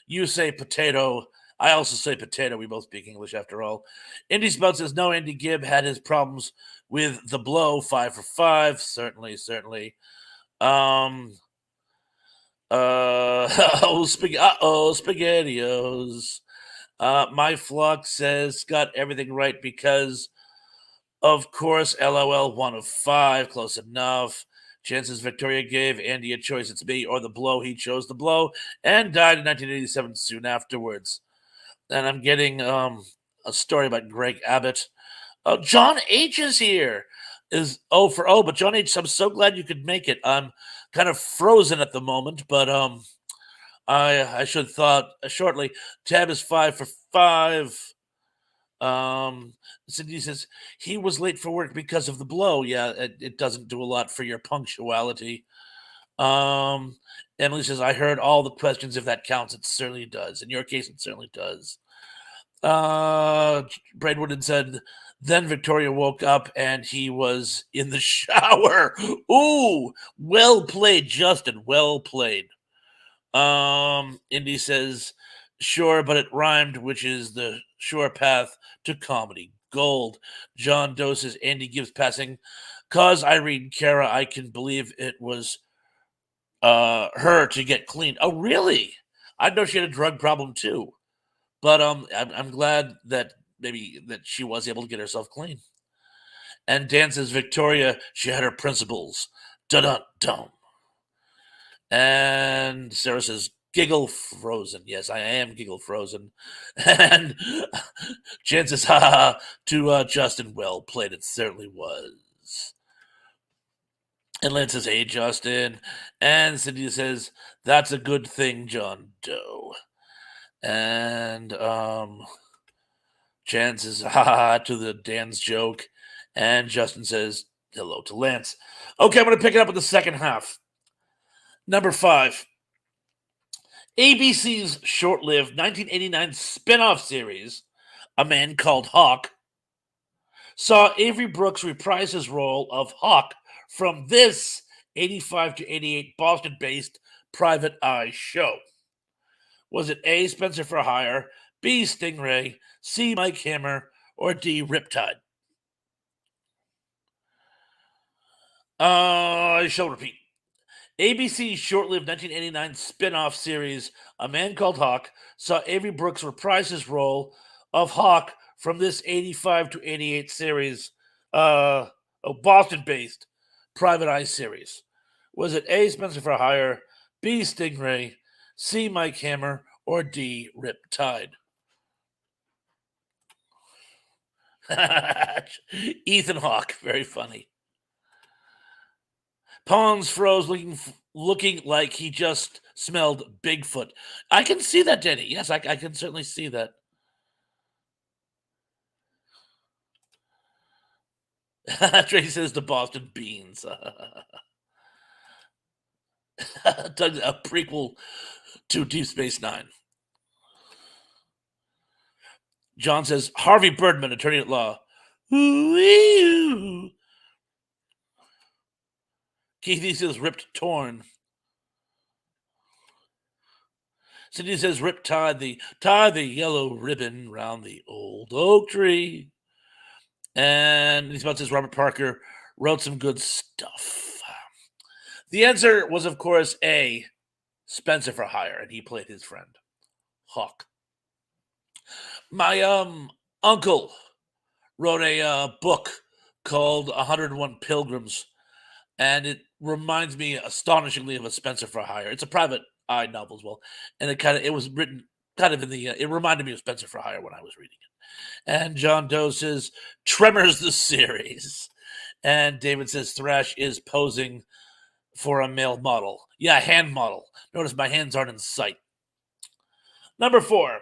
S1: You say potato. I also say potato. We both speak English after all. Indy Spout says no, Andy Gibb had his problems with the blow. 5 for 5. Certainly. SpaghettiOs. My Flock says got everything right because, of course, LOL 1 of 5. Close enough. Chances Victoria gave Andy a choice. It's me or the blow. He chose the blow and died in 1987 soon afterwards. And I'm getting a story about Greg Abbott. John H is here. Is O for O, but John H, I'm so glad you could make it. I'm kind of frozen at the moment, but I should thought shortly. Tab is 5 for 5. Cindy says he was late for work because of the blow. Yeah, it doesn't do a lot for your punctuality. Emily says I heard all the questions. If that counts, it certainly does. In your case, it certainly does. Braidwood said then Victoria woke up and he was in the shower. Ooh, well played, Justin. Well played. Indy says, sure, but it rhymed, which is the sure path to comedy gold. John Doe says, Andy Gibbs passing. Cause Irene Cara, I can believe it was her to get clean. Oh, really? I know she had a drug problem too. But I'm glad that maybe that she was able to get herself clean. And Dan says, Victoria, she had her principles. Dun-dun-dun. And Sarah says, giggle frozen. Yes, I am giggle frozen. And chances to Justin, well played. It certainly was. And Lance says, hey, Justin. And Cindy says, that's a good thing, John Doe. And Jan says, to the Dan's joke. And Justin says, hello to Lance. Okay, I'm going to pick it up with the second half. Number 5. ABC's short-lived 1989 spin-off series, A Man Called Hawk, saw Avery Brooks reprise his role of Hawk from this 85 to 88 Boston-based Private Eye show. Was it A, Spencer for Hire, B, Stingray, C, Mike Hammer, or D, Riptide? I shall repeat. ABC's short-lived 1989 spin-off series, A Man Called Hawk, saw Avery Brooks reprise his role of Hawk from this 85 to 88 series, Boston-based Private Eye series. Was it A, Spencer for Hire, B, Stingray, C, Mike Hammer, or D, Riptide? Ethan Hawke, very funny. Pons froze, looking like he just smelled Bigfoot. I can see that, Denny. Yes, I can certainly see that. Tracy says the Boston Beans. A prequel to Deep Space Nine. John says Harvey Birdman, attorney at law. Ooh-ee-oo. Keithy says ripped torn. Cindy says rip tie the yellow ribbon round the old oak tree. And he's about says Robert Parker wrote some good stuff. The answer was, of course, A. Spencer for Hire, and he played his friend, Hawk. My uncle wrote a book called 101 Pilgrims, and it reminds me astonishingly of a Spencer for Hire. It's a private eye novel as well, and it was written kind of in the it reminded me of Spencer for Hire when I was reading it. And John Doe says Tremors the series, and David says Thrash is posing for a male model. Yeah, hand model. Notice my hands aren't in sight. Number 4.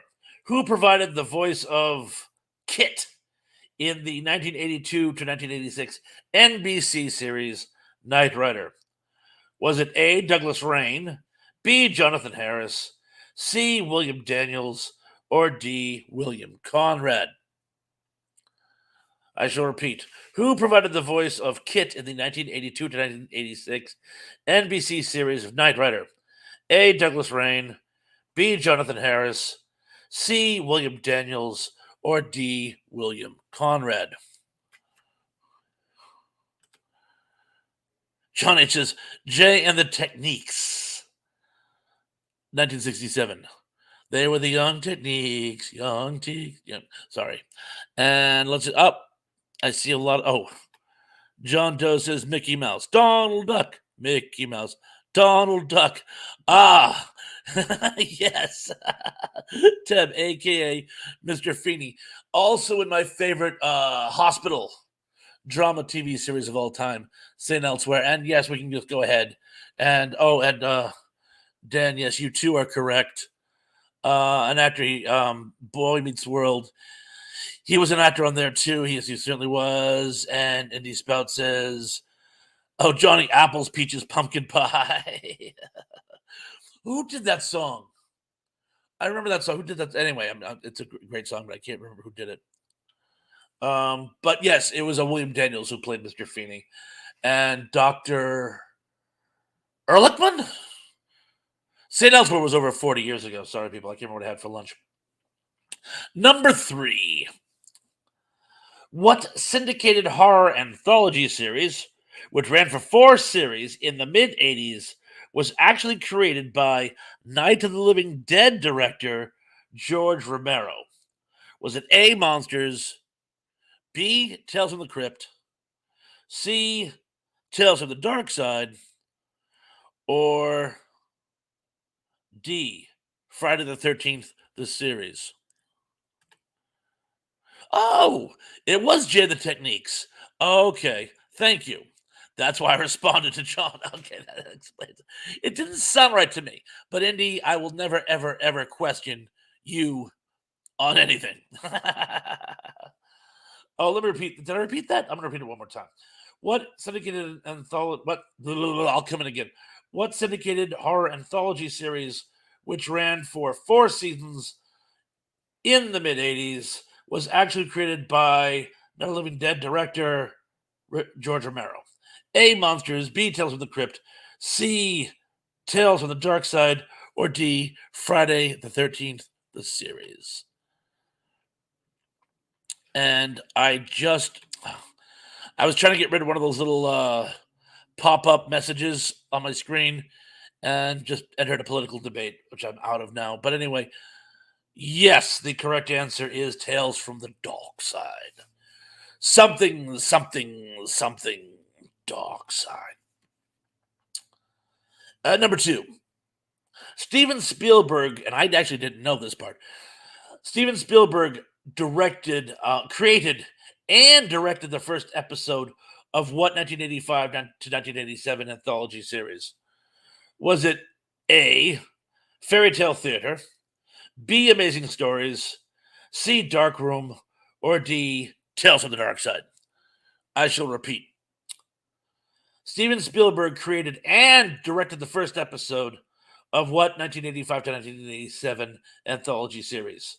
S1: Who provided the voice of Kit in the 1982 to 1986 NBC series Knight Rider? Was it A. Douglas Rain, B. Jonathan Harris, C. William Daniels, or D. William Conrad? I shall repeat. Who provided the voice of Kit in the 1982 to 1986 NBC series of Knight Rider? A. Douglas Rain, B. Jonathan Harris, C. William Daniels, or D. William Conrad? John H. says Jay and the Techniques. 1967. They were the Young Techniques. Sorry. And let's up. I see a lot. John Doe says Mickey Mouse. Donald Duck. Mickey Mouse. Donald Duck. Ah, yes. Teb, a.k.a. Mr. Feeney. Also in my favorite hospital drama TV series of all time, St. Elsewhere. And yes, we can just go ahead. And, Dan, yes, you too are correct. An actor, Boy Meets World. He was an actor on there too. He certainly was. And Indy Spout says, oh, Johnny Apple's Peaches Pumpkin Pie. Who did that song? I remember that song. Who did that? Anyway, it's a great song, but I can't remember who did it. But yes, it was a William Daniels who played Mr. Feeney. And Dr. Ehrlichman? St. Elsewhere was over 40 years ago. Sorry, people. I can't remember what I had for lunch. Number 3. What syndicated horror anthology series, which ran for 4 series in the mid-'80s, was actually created by Night of the Living Dead director George Romero? Was it A, Monsters, B, Tales from the Crypt, C, Tales from the Dark Side, or D, Friday the 13th, the series? Oh, it was Jay the Techniques. Okay, thank you. That's why I responded to John. Okay, that explains it. It didn't sound right to me, but Indy, I will never, ever, ever question you on anything. Oh, let me repeat. Did I repeat that? I'm going to repeat it one more time. What syndicated anthology? I'll come in again. What syndicated horror anthology series, which ran for 4 seasons in the mid-'80s, was actually created by Night of the Living Dead director George Romero? A, Monsters, B, Tales from the Crypt, C, Tales from the Dark Side, or D, Friday the 13th, the series? And I was trying to get rid of one of those little pop-up messages on my screen and just entered a political debate, which I'm out of now. But anyway, yes, the correct answer is Tales from the Dark Side. Something, Dark Side. Number 2. Steven Spielberg, and I actually didn't know this part. Steven Spielberg created, and directed the first episode of what 1985 to 1987 anthology series? Was it A, Fairy Tale Theater, B, Amazing Stories, C, Dark Room, or D, Tales from the Dark Side? I shall repeat. Steven Spielberg created and directed the first episode of what 1985 to 1987 anthology series?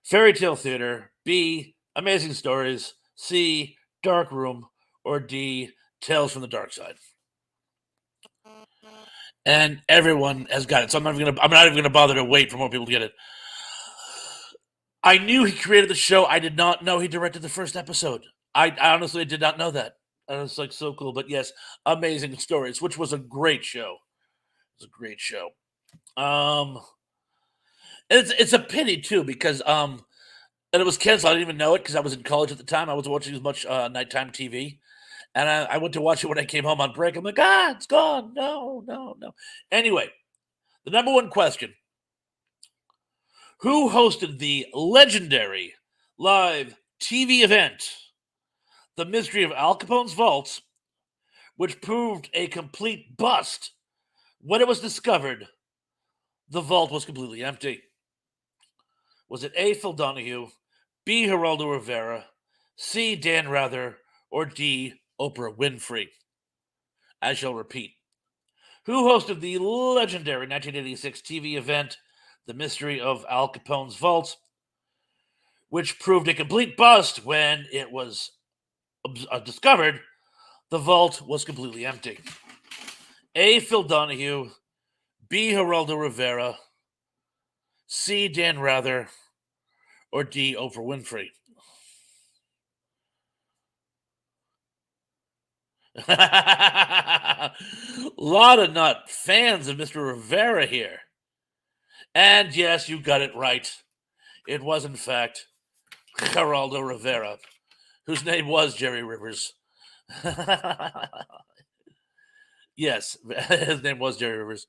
S1: Fairy Tale Theater, B, Amazing Stories, C, Dark Room, or D, Tales from the Dark Side? And everyone has got it. So I'm not even gonna bother to wait for more people to get it. I knew he created the show. I did not know he directed the first episode. I honestly did not know that. And it's like so cool. But yes, Amazing Stories, which was a great show. It was a great show. It's a pity too because and it was canceled. I didn't even know it because I was in college at the time. I was watching as much nighttime TV, and I went to watch it when I came home on break. I'm like, it's gone. No, no, no. Anyway, the number one question: who hosted the legendary live TV event, The Mystery of Al Capone's Vault, which proved a complete bust when it was discovered the vault was completely empty? Was it A. Phil Donahue, B. Geraldo Rivera, C. Dan Rather, or D. Oprah Winfrey? I shall repeat. Who hosted the legendary 1986 TV event, The Mystery of Al Capone's Vault, which proved a complete bust when it was discovered the vault was completely empty? A. Phil Donahue, B. Geraldo Rivera, C. Dan Rather, or D. Oprah Winfrey? A lot of not fans of Mr. Rivera here. And yes, you got it right. It was, in fact, Geraldo Rivera, whose name was Jerry Rivers. Yes, his name was Jerry Rivers.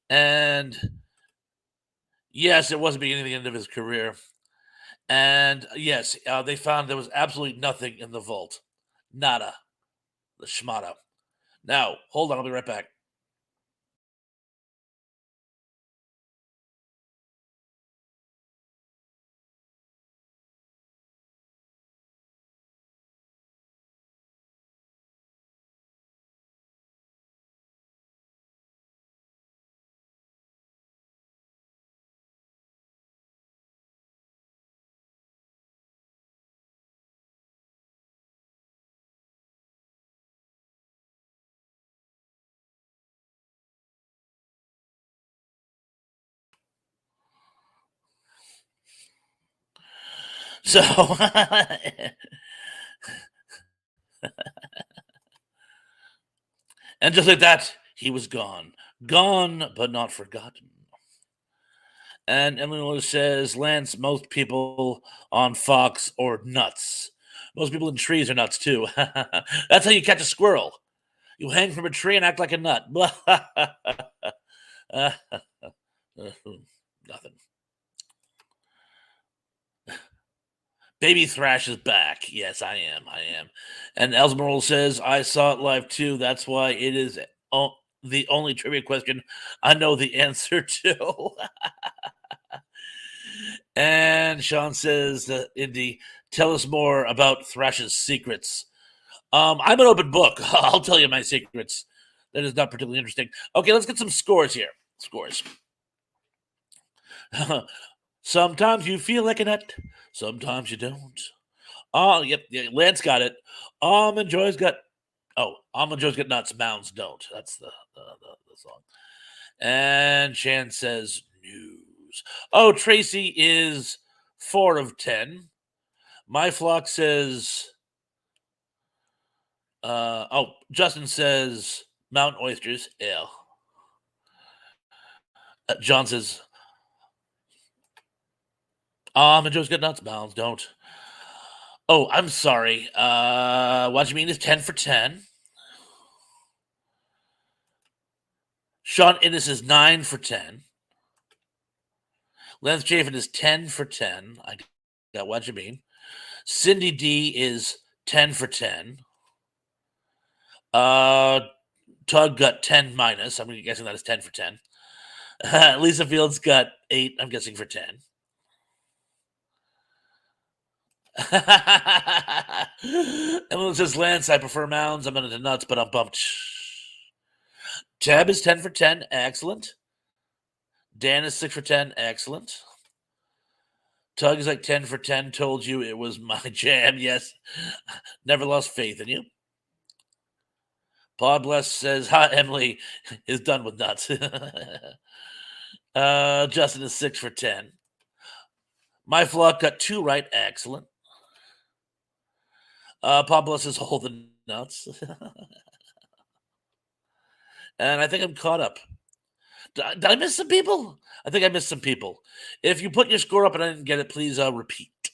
S1: And yes, it was the beginning of the end of his career. And yes, they found there was absolutely nothing in the vault. Nada. The schmata. Now, hold on, I'll be right back. So, and just like that, he was gone. Gone, but not forgotten. And Emily says, Lance, most people on Fox are nuts. Most people in trees are nuts too. That's how you catch a squirrel. You hang from a tree and act like a nut. Nothing. Baby Thrash is back. Yes, I am. I am. And Elsmerol says, I saw it live too. That's why it is the only trivia question I know the answer to. And Sean says, Indy, tell us more about Thrash's secrets. I'm an open book. I'll tell you my secrets. That is not particularly interesting. Okay, let's get some scores here. Scores. Sometimes you feel like a nut, sometimes you don't. Oh, yep, yeah, Lance got it. Almond Joy's got. Oh, Almond Joy's got nuts. Mounds don't. That's the song. And Shan says news. Oh, Tracy is 4 of 10. My flock says. Justin says mountain oysters. Yeah. John says Almond Joy's got nuts. Mounds don't. Oh, I'm sorry. What you mean is 10 for 10. Sean Innes is 9 for 10. Lance Chafin is 10 for 10. I got what you mean. Cindy D is 10 for 10. Tug got 10 minus. I'm guessing that is 10 for 10. Lisa Fields got 8. I'm guessing for 10. Emily says, Lance, I prefer mounds. I'm into nuts, but I'm bumped. Tab is 10 for 10. Excellent. Dan is 6 for 10. Excellent. Tug is like 10 for 10. Told you it was my jam. Yes. Never lost faith in you. Pod Bless says, "Hi, Emily is done with nuts." Justin is 6 for 10. My flock got 2 right. Excellent. Pod Bless says, "Hold the nuts." And I think I'm caught up. Did I miss some people? I think I missed some people. If you put your score up and I didn't get it, please repeat.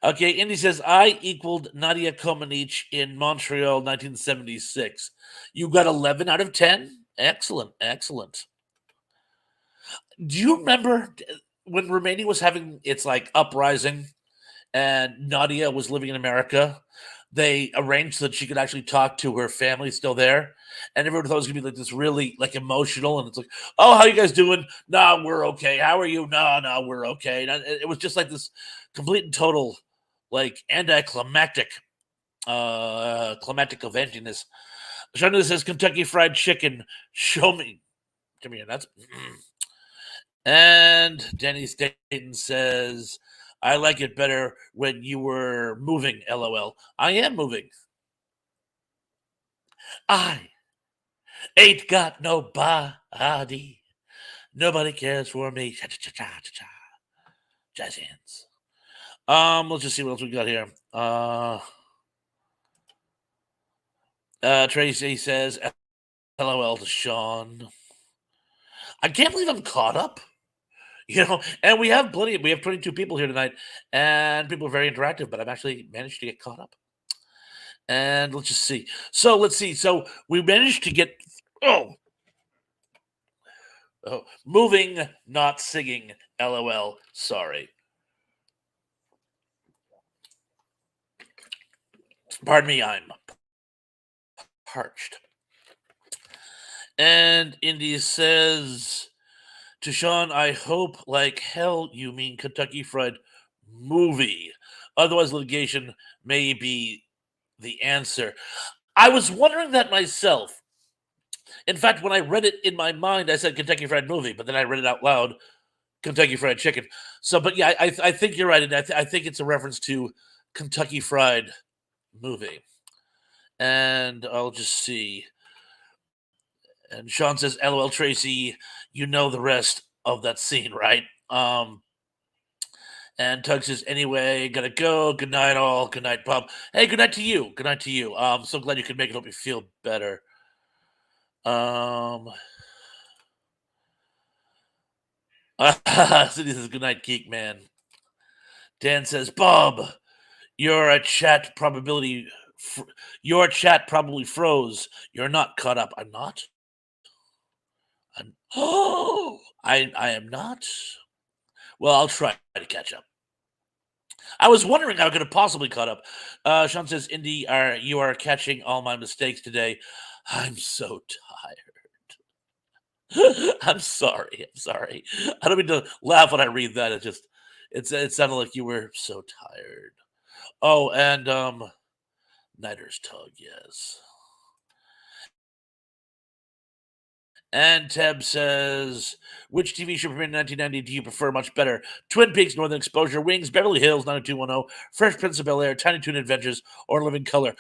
S1: Okay, Indy says, I equaled Nadia Comaneci in Montreal 1976. You got 11 out of 10? Excellent, excellent. Do you remember when Romania was having its like uprising and Nadia was living in America? They arranged so that she could actually talk to her family still there. And everyone thought it was gonna be like this really like emotional, and it's like, oh, how you guys doing? No, we're okay. How are you? No, we're okay. And it was just like this complete and total like anticlimactic climatic eventiness. Shana says Kentucky Fried Chicken. Show me. Come here. That's and Danny Staten says, I like it better when you were moving, LOL. I am moving. I ain't got no body. Nobody cares for me. Cha-cha-cha-cha-cha. Jazz hands. Let's just see what else we got here. Tracy says, LOL to Sean. I can't believe I'm caught up. And we have 22 people here tonight, and people are very interactive, but I've actually managed to get caught up. And let's just see. So let's see. So we managed to get moving, not singing. LOL. Sorry. Pardon me, I'm parched. And Indy says to Sean, I hope like hell you mean Kentucky Fried Movie. Otherwise, litigation may be the answer. I was wondering that myself. In fact, when I read it in my mind, I said Kentucky Fried Movie, but then I read it out loud, Kentucky Fried Chicken. So, but yeah, I think you're right, and I think it's a reference to Kentucky Fried Movie. And I'll just see. And Sean says, "LOL, Tracy, you know the rest of that scene, right?" And Tug says, "Anyway, gotta go. Good night, all. Good night, Bob. Hey, good night to you. Good night to you. So glad you could make it. Hope you feel better." Cindy says, "Good night, Geek Man." Dan says, "Bob, your chat probably froze. You're not caught up. I'm not. Oh, I am not. Well, I'll try to catch up. I was wondering how I could have possibly caught up." Sean says, "Indy, you are catching all my mistakes today. I'm so tired." I'm sorry. I'm sorry. I don't mean to laugh when I read that. It sounded like you were so tired. Oh, and Nighter's Tug, yes. And Teb says, which TV show premiered in 1990 do you prefer much better? Twin Peaks, Northern Exposure, Wings, Beverly Hills, 90210, Fresh Prince of Bel-Air, Tiny Toon Adventures, or Living Color?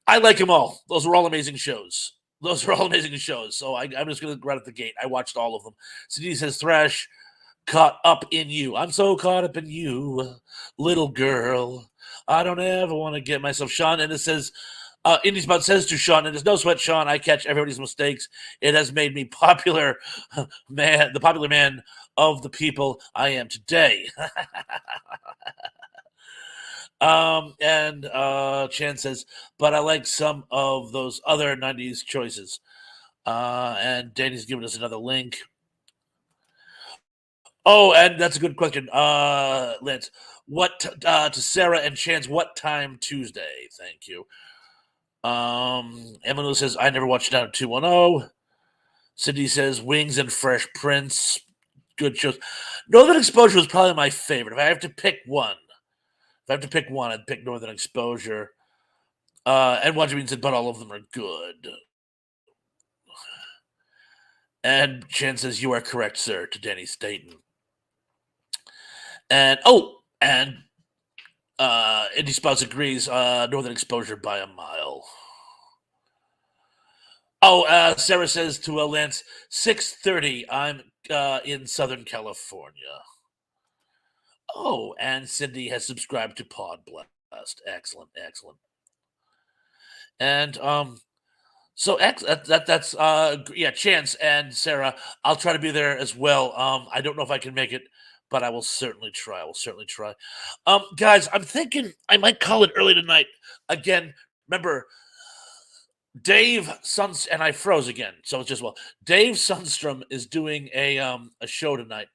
S1: I like them all. Those were all amazing shows. So I'm just going to right at the gate. I watched all of them. CD says, Thrash, caught up in you. I'm so caught up in you, little girl. I don't ever want to get myself Sean. And it says, Indy Spot says to Sean, and there's no sweat, Sean. I catch everybody's mistakes. It has made me popular man, the popular man of the people I am today. And Chan says, but I like some of those other 90s choices. And Danny's giving us another link. Oh, and that's a good question, Lance. What to Sarah and Chance? What time Tuesday? Thank you. Emily says I never watched Down 210. Cindy says Wings and Fresh Prince. Good shows. Northern Exposure was probably my favorite. If I have to pick one, I'd pick Northern Exposure. And Watch said, but all of them are good. And Chan says, you are correct, sir, to Danny Staten. And Indie Spouse agrees. Northern Exposure by a mile. Oh, Sarah says to Lance, 6:30. I'm in Southern California. Oh, and Cindy has subscribed to Pod Blast. Excellent, excellent. And so that's yeah, Chance and Sarah. I'll try to be there as well. I don't know if I can make it, but I will certainly try. I will certainly try. Guys, I'm thinking I might call it early tonight. Again, remember Dave Suns and I froze again, so it's just well. Dave Sundstrom is doing a show tonight.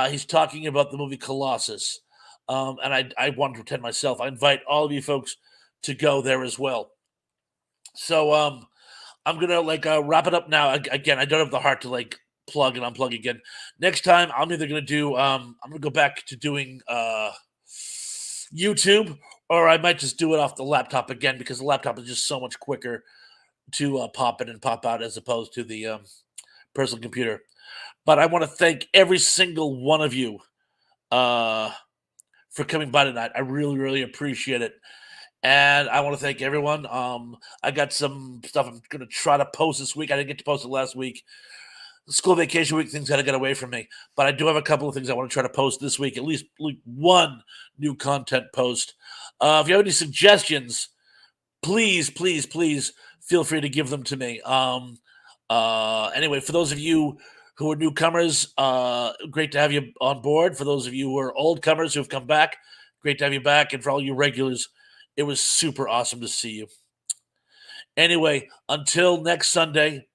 S1: He's talking about the movie Colossus, and I wanted to attend myself. I invite all of you folks to go there as well. So I'm gonna wrap it up now. Again, I don't have the heart to like plug and unplug again. Next time, I'm either gonna do I'm gonna go back to doing YouTube, or I might just do it off the laptop again because the laptop is just so much quicker to pop in and pop out as opposed to the personal computer. But I want to thank every single one of you uh, for coming by tonight. I really, really appreciate it. And I want to thank everyone. I got some stuff I'm going to try to post this week. I didn't get to post it last week. School vacation week, things had to get away from me. But I do have a couple of things I want to try to post this week, at least like one new content post. If you have any suggestions, please, please, please feel free to give them to me. Anyway, for those of you who are newcomers, great to have you on board. For those of you who are old comers who have come back, great to have you back. And for all you regulars, it was super awesome to see you. Anyway, until next Sunday,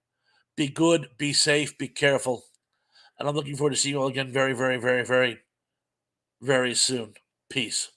S1: be good, be safe, be careful. And I'm looking forward to seeing you all again very, very, very, very, very soon. Peace.